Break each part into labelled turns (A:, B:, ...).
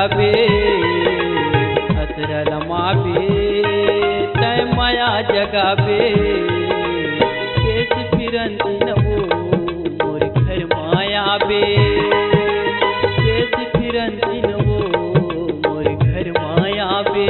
A: जगावे असर लमावे तय माया जगावे देश फिरंती नवो मोर घर माया बे देश फिरंती नवो मोर घर माया बे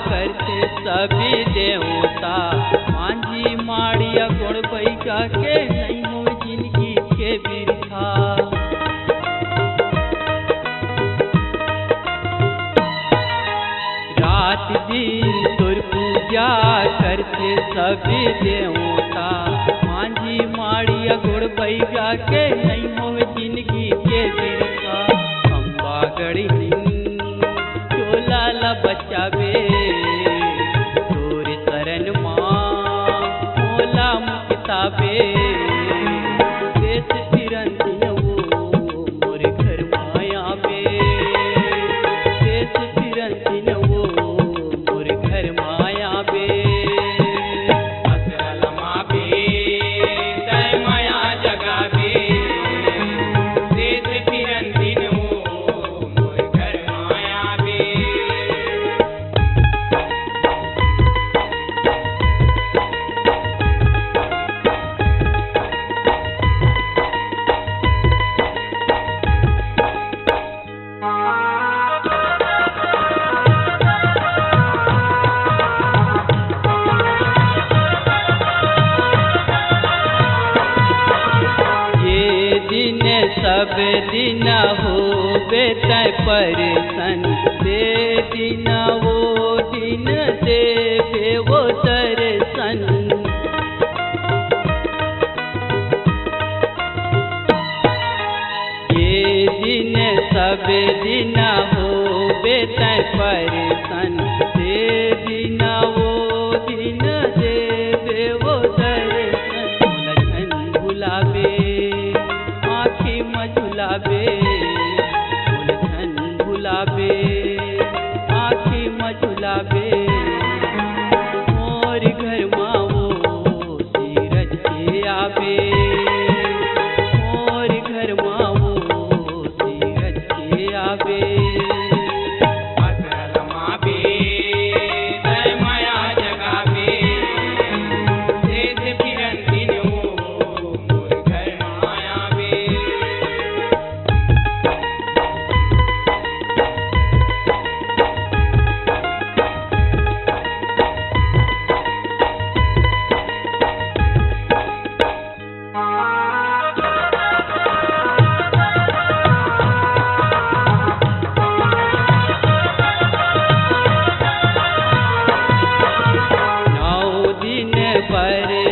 A: करते सभी देवता मांझी माड़िया गुण पैका के नहीं हो जिंदगी के बिरखा रात दिन तोर पूजा करते सभी देवता मांझी माड़िया गुण पैका के नहीं हो जिंदगी के बिरखा अम्बा गड़ी चोला बचावे तोर शरण माँ मोला मुक्तावे देश फिरंती नवो मोर घर माया बे देश फिरंती नवो मोर घर माया बे असर लमावे तय माया जगावे देश फिरंती नवो मोर घर माया बे सब दिन होवे तय परसन दे दिन वो दिन देवे वो दर्शन ये दिन सब दिन होवे तय परसन दे दिन वो दिन देवे वो दर्शन लखन बुलावे झुलावे उलझन भुलावे आँखी मझुलावे मोर घर माओ सीरज के आवे मोर घर माओ सीरज के आवे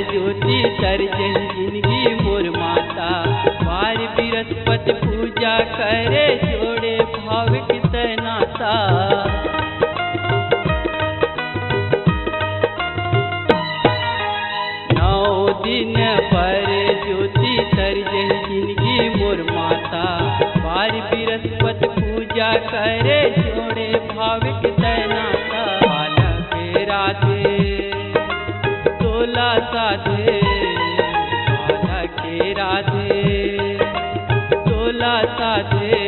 A: सर्जन जिंदगी मोर माता वार बृहस्पति पूजा करे जोड़े भाव कितनाता नौ दिन पर ज्योति सर्जन जिंदगी मोर माता वार बृहस्पति पूजा करे जोड़े भाव कितनाता बालक राधे तोला साधे राधे तोला साधे